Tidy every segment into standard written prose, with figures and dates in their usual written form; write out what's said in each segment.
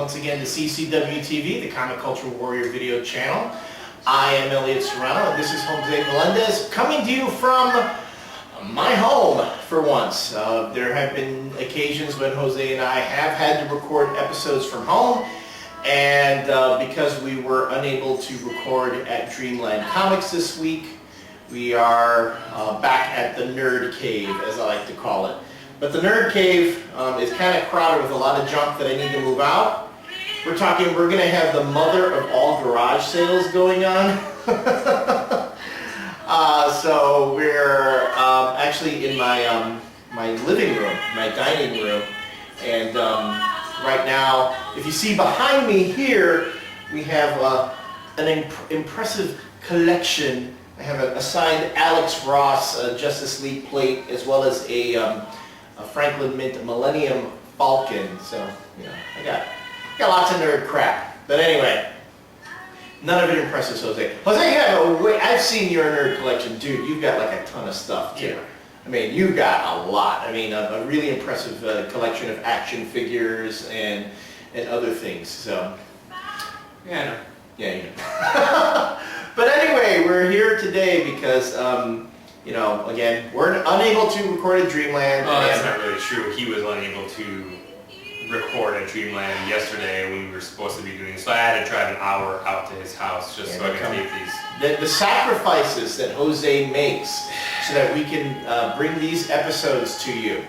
once again to CCW TV, the Comic Culture Warrior video channel. I am Elliot Serrano, and this is Jose Melendez, coming to you from my home for once. There have been occasions when Jose and I have had to record episodes from home, and because we were unable to record at Dreamland Comics this week, we are back at the Nerd Cave, as I like to call it. But the Nerd Cave is kind of crowded with a lot of junk that I need to move out. We're going to have the mother of all garage sales going on. So we're actually in my my living room, my dining room, and right now, if you see behind me here, we have an impressive collection. I have a signed Alex Ross Justice League plate, as well as a Franklin Mint Millennium Falcon. So, you know, I got lots of nerd crap. But anyway, none of it impresses Jose. Jose, you have I've seen your nerd collection, dude. You've got like a ton of stuff too. Yeah. I mean, you got a lot. I mean, a really impressive collection of action figures and other things. So, yeah, I know. Yeah, you know. But anyway, we're here today because, you know, again, we're unable to record at Dreamland. Oh, that's not really true. He was unable to record at Dreamland yesterday when we were supposed to be doing, so I had to drive an hour out to his house just so I could tape these. The sacrifices that Jose makes so that we can bring these episodes to you.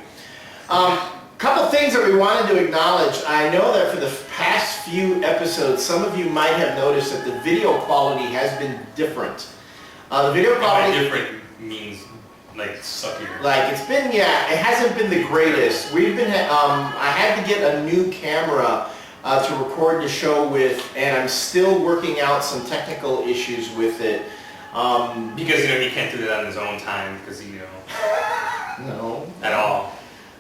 Couple things that we wanted to acknowledge. I know that for the past few episodes, some of you might have noticed that the video quality has been different. The video quality... By different means like suckier. Like it's been, yeah, it hasn't been the greatest. We've been, I had to get a new camera to record the show with, and I'm still working out some technical issues with it. Because, you know, he can't do that on his own time, because, you know... No. At all.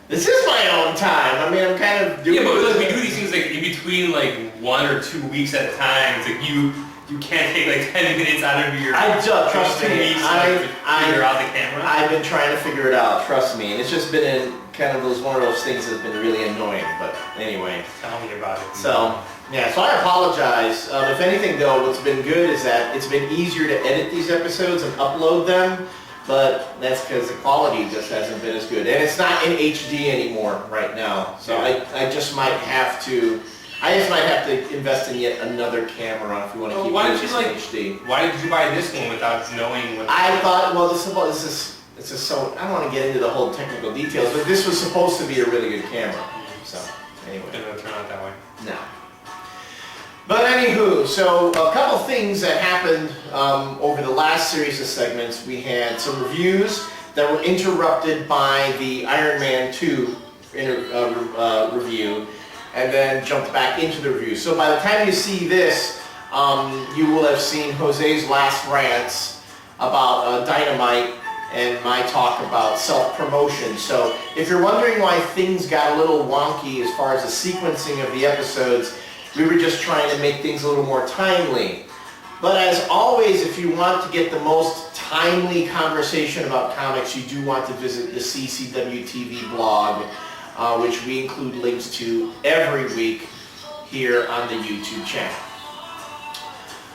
This is my own time. I mean, I'm kind of doing... Yeah, but like, we do these things like in between like 1 or 2 weeks at a time. It's like you can't take like 10 minutes out of your... Trust me, figure out the camera. I've been trying to figure it out, trust me. And it's just been kind of one of those things that's been really annoying. But anyway. Tell me about it. So, yeah, so I apologize. If anything though, what's been good is that it's been easier to edit these episodes and upload them. But that's because the quality just hasn't been as good. And it's not in HD anymore right now. So yeah. I just might have to invest in yet another camera if we want to keep this in HD. Why did you buy this one without knowing what... I thought, well, this is so, I don't want to get into the whole technical details, but this was supposed to be a really good camera. So, anyway. It didn't turn out that way. No. But anywho, so a couple things that happened over the last series of segments. We had some reviews that were interrupted by the Iron Man 2 review, and then jumped back into the review. So by the time you see this, you will have seen Jose's last rants about Dynamite and my talk about self-promotion. So if you're wondering why things got a little wonky as far as the sequencing of the episodes, we were just trying to make things a little more timely. But as always, if you want to get the most timely conversation about comics, you do want to visit the CCW TV blog, which we include links to every week here on the YouTube channel.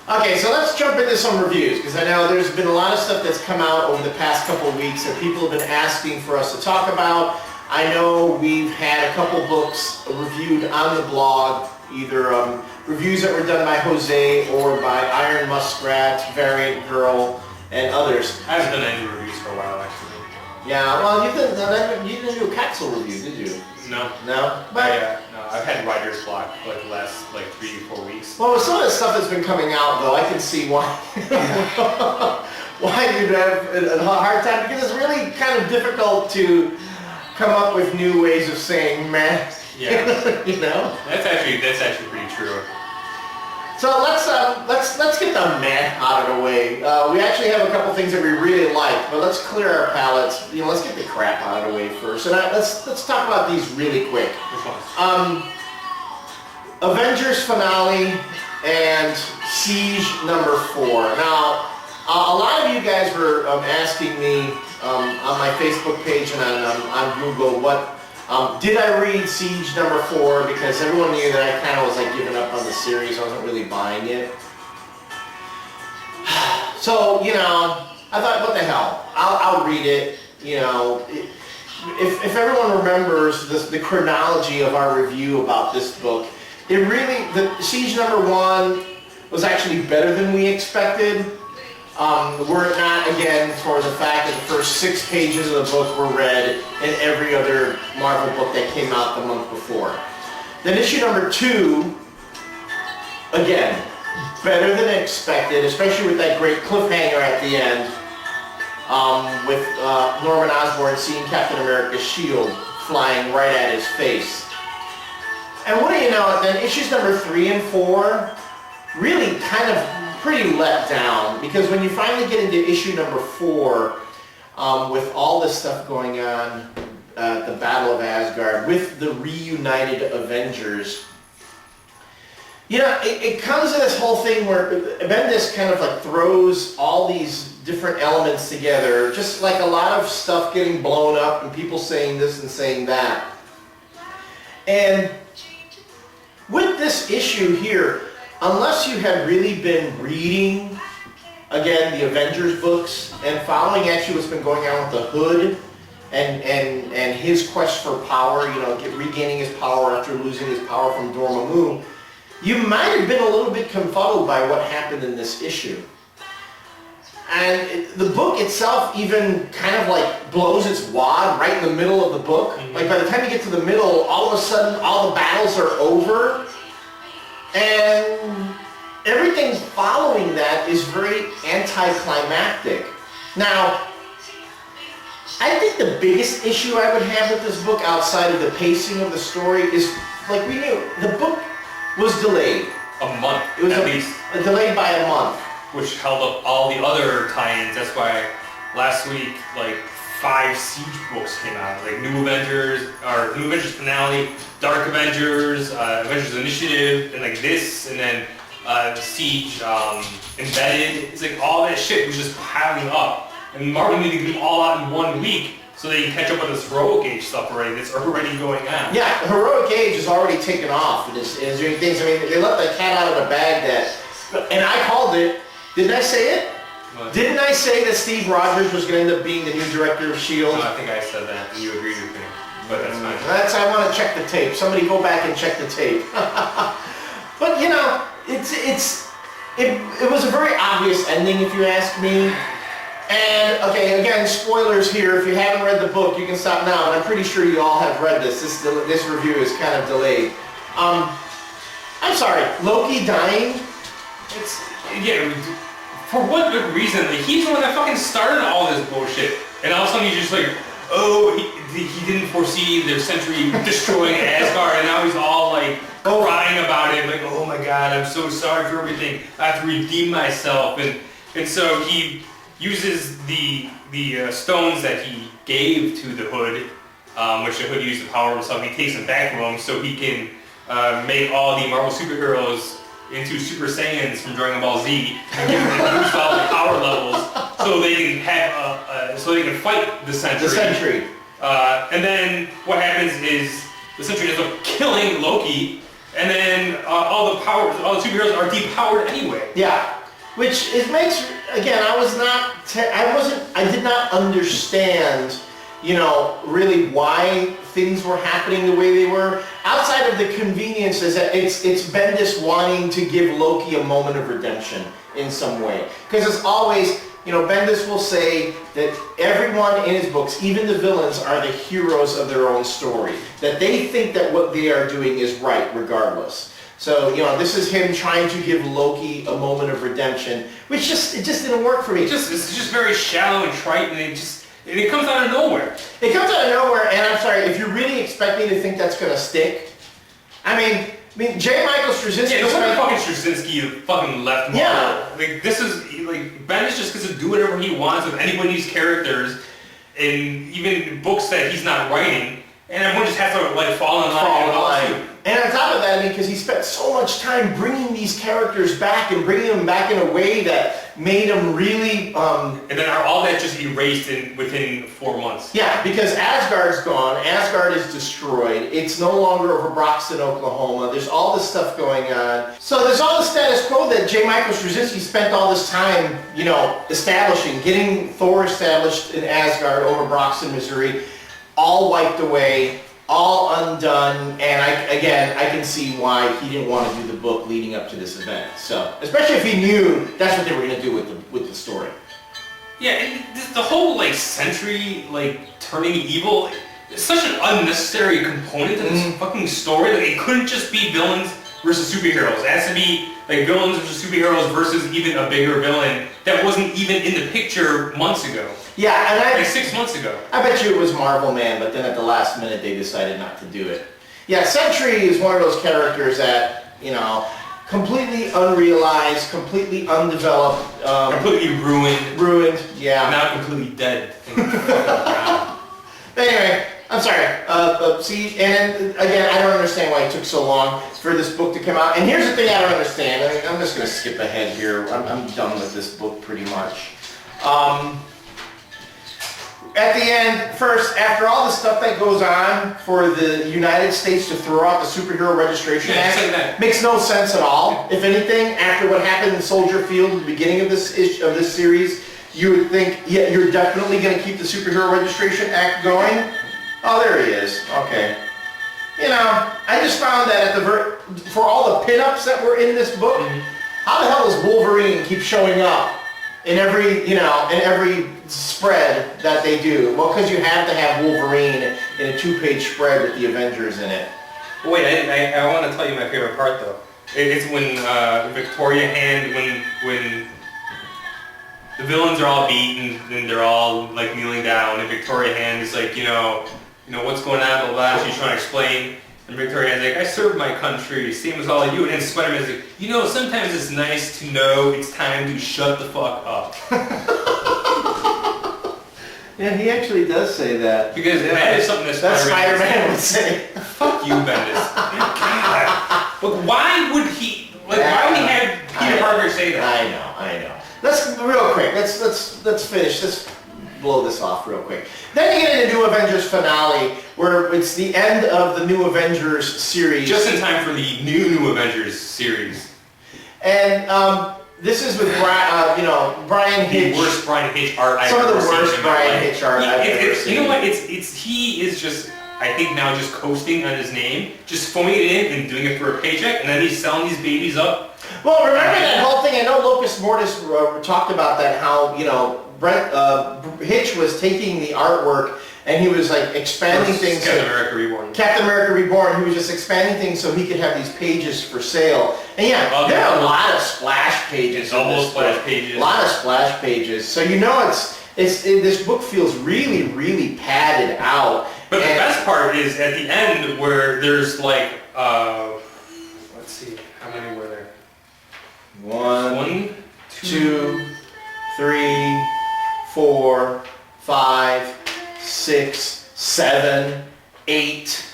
Okay, so let's jump into some reviews, because I know there's been a lot of stuff that's come out over the past couple of weeks that people have been asking for us to talk about. I know we've had a couple books reviewed on the blog, either reviews that were done by Jose or by Iron Muskrat, Variant Girl, and others. I haven't done any reviews for a while, actually. Yeah, well, you didn't do a capsule review, did you? No. No? But, no, I've had writer's block for like the last 3 or 4 weeks. Well, with some of the stuff that's been coming out, though, I can see why why you'd have a hard time, because it's really kind of difficult to come up with new ways of saying meh. Yeah. You know? That's actually pretty true. So let's get the meh out of the way. We actually have a couple things that we really like, but let's clear our palates. You know, let's get the crap out of the way first. And let's talk about these really quick. Avengers finale and Siege number 4. Now, a lot of you guys were asking me on my Facebook page and on Google what Did I read Siege #4? Because everyone knew that I kind of was like giving up on the series. I wasn't really buying it. So, you know, I thought, what the hell? I'll read it. You know, if everyone remembers the chronology of our review about this book, it really, the Siege #1 was actually better than we expected. Were it not, again, for the fact that the first 6 pages of the book were read in every other Marvel book that came out the month before. Then issue #2, again, better than expected, especially with that great cliffhanger at the end, with Norman Osborn seeing Captain America's shield flying right at his face. And what do you know, then issues #3 and 4 really kind of pretty let down, because when you finally get into issue #4, with all this stuff going on, the Battle of Asgard, with the reunited Avengers, you know, it comes to this whole thing where Bendis kind of like throws all these different elements together, just like a lot of stuff getting blown up and people saying this and saying that. And with this issue here, unless you had really been reading, again, the Avengers books and following actually what's been going on with the Hood and his quest for power, you know, regaining his power after losing his power from Dormammu, you might have been a little bit confuddled by what happened in this issue. And the book itself even kind of like blows its wad right in the middle of the book. Like by the time you get to the middle, all of a sudden all the battles are over. And everything following that is very anticlimactic. Now, I think the biggest issue I would have with this book outside of the pacing of the story is, like we knew, the book was delayed. A month, It was at least. delayed by a month. Which held up all the other tie-ins. That's why last week, like, 5 Siege books came out. Like New Avengers finale, Dark Avengers, Avengers Initiative, and like this, and then Siege, Embedded. It's like all that shit was just piling up. And Marvel needed to get them all out in 1 week so they can catch up with this Heroic Age stuff already that's already going on. Yeah, Heroic Age is already taken off and is doing things. I mean, they let the cat out of the bag that, and I called it. Didn't I say it? What? Didn't I say that Steve Rogers was going to end up being the new director of S.H.I.E.L.D.? No, I think I said that, and you agreed with me. But that's fine. I want to check the tape. Somebody go back and check the tape. But you know, it was a very obvious ending, if you ask me. And okay, again, spoilers here. If you haven't read the book, you can stop now. And I'm pretty sure you all have read this. This review is kind of delayed. I'm sorry, Loki dying. It's for what good reason? Like, he's the one that fucking started all this bullshit, and all of a sudden he's just like, oh, he didn't foresee the Sentry destroying Asgard, and now he's all like crying about it, like, oh my god, I'm so sorry for everything. I have to redeem myself, and so he uses the stones that he gave to the Hood, which the Hood used to power himself. He takes them back from him so he can make all the Marvel superheroes into Super Saiyans from Dragon Ball Z and give them the boost all the power levels so they can have so they can fight the Sentry. The Sentry. And then what happens is the Sentry ends up killing Loki, and then all the superheroes are depowered anyway. Yeah, which makes, again, I did not understand, you know, really why things were happening the way they were. Outside of the conveniences, that it's Bendis wanting to give Loki a moment of redemption in some way. Because it's always, you know, Bendis will say that everyone in his books, even the villains, are the heroes of their own story. That they think that what they are doing is right, regardless. So, you know, this is him trying to give Loki a moment of redemption, which it just didn't work for me. It's just very shallow and trite, and it comes out of nowhere. It comes out of nowhere, and I'm sorry, if you really expect me to think that's going to stick, I mean, J. Michael Straczynski... Yeah, no wonder fucking Straczynski fucking left Marvel. Yeah. Like, this is, like, Bendis just gets to do whatever he wants with anybody's characters, and even books that he's not writing, and everyone just has to, like, fall in line. And on top of that, I mean, because he spent so much time bringing these characters back and bringing them back in a way that made them really... and then all that just erased within 4 months. Yeah, because Asgard's gone, Asgard is destroyed, it's no longer over Broxton, Oklahoma, there's all this stuff going on. So there's all the status quo that J. Michael Straczynski spent all this time, you know, establishing, getting Thor established in Asgard over Broxton, Missouri, all wiped away, all undone, and I can see why he didn't want to do the book leading up to this event. So, especially if he knew that's what they were going to do with the story. Yeah, and the whole like Sentry like turning evil, it's such an unnecessary component to this fucking story. Like it couldn't just be villains versus superheroes. It has to be like villains versus superheroes versus even a bigger villain that wasn't even in the picture months ago. Yeah, and like 6 months ago. I bet you it was Marvel Man, but then at the last minute they decided not to do it. Yeah, Sentry is one of those characters that, you know, completely unrealized, completely undeveloped. Completely ruined. Ruined, yeah. Not completely dead. Anyway, I'm sorry. See, and again, I don't understand why it took so long for this book to come out. And here's the thing I don't understand. I'm just going to skip ahead here. I'm done with this book pretty much. At the end, first, after all the stuff that goes on for the United States to throw out the Superhero Registration Act, makes no sense at all. If anything, after what happened in Soldier Field at the beginning of this series, you would think, yeah, you're definitely going to keep the Superhero Registration Act going. Oh, there he is. Okay. You know, I just found that for all the pinups that were in this book, how the hell does Wolverine keep showing up in every, you know, in every spread that they do? Well, because you have to have Wolverine in a 2-page spread with the Avengers in it. Wait, I want to tell you my favorite part though. It's when Victoria Hand, when the villains are all beaten and they're all like kneeling down, and Victoria Hand is like, you know what's going on, blah, blah. She's trying to explain, and Victoria Hand's like, I served my country, same as all of you. And Spider-Man's like, you know, sometimes it's nice to know it's time to shut the fuck up. Yeah, he actually does say that. Because that is something that Spider-Man would say. Fuck you, Bendis. God. But why would he? Like, why would he have Peter Parker say that? I know. Let's real quick. Let's finish. Let's blow this off real quick. Then you get into New Avengers finale, where it's the end of the New Avengers series. Just in time for the New Avengers series. And this is with Brian Hitch. The worst Brian Hitch art I've ever seen. Some of the worst Brian Hitch art I've ever seen. You know what? He is just, I think now just coasting on his name, just phoning it in and doing it for a paycheck, and then he's selling these babies up. Well, remember that whole thing? I know Locus Mortis talked about that. How Hitch was taking the artwork and he was like expanding things. Captain America Reborn. Captain America Reborn. He was just expanding things so he could have these pages for sale. And yeah, there are a lot of splash pages. Almost splash pages. A lot of splash pages. So you know this book feels really, really padded out. But the best part is at the end where there's like, let's see, how many were there? 1, 2, 3, 4, 5, 6, 7, 8,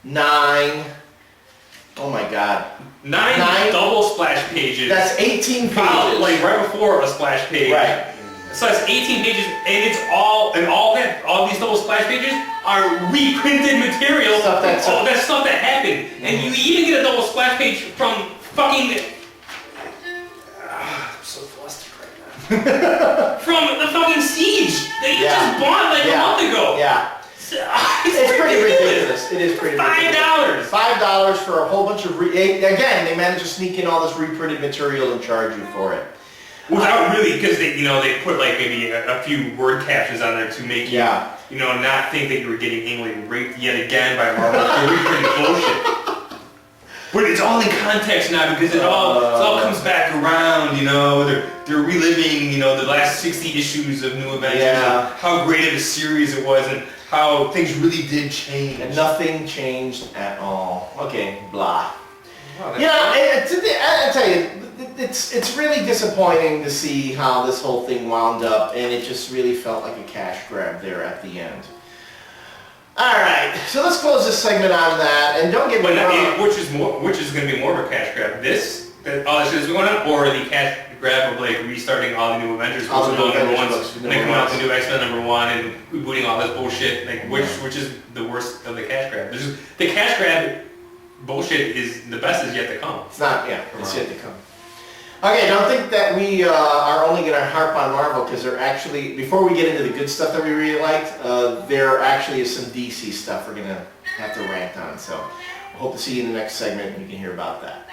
9. Oh my God. 9 double splash pages. That's 18 pages. Like right before a splash page. Right. So that's 18 pages, and it's all these double splash pages are reprinted material. All that stuff that happened, and you even get a double splash page from fucking. I'm so flustered right now. From the fucking Siege that you just bought like a month ago. Yeah. It's pretty ridiculous. It is pretty ridiculous. $5 for a whole bunch of again, they managed to sneak in all this reprinted material and charge you for it. Without really, because they put like maybe a few word captions on there to make you not think that you were getting anally raped yet again by Marvel. Reprinted bullshit. But it's all in context now because it all comes back around. They're reliving the last 60 issues of New Avengers and how great of a series it was and how things really did change. And nothing changed at all. Okay, blah. Wow, I tell you, it's really disappointing to see how this whole thing wound up, and it just really felt like a cash grab there at the end. All right, so let's close this segment on that, and don't get me But wrong. which is going to be more of a cash grab? All this shit is going on, or the cash grab of like restarting all the new Avengers All books the with all the number Avengers ones, books with and then coming number out the ones. new X-Men #1 and rebooting all this bullshit. Like which is the worst of the cash grab? The cash grab bullshit is the best is yet to come. It's not, yeah, it's yet to come. Okay, don't think that we are only going to harp on Marvel, because there actually, before we get into the good stuff that we really liked, there actually is some DC stuff we're going to have to rant on. So, I hope to see you in the next segment and you can hear about that.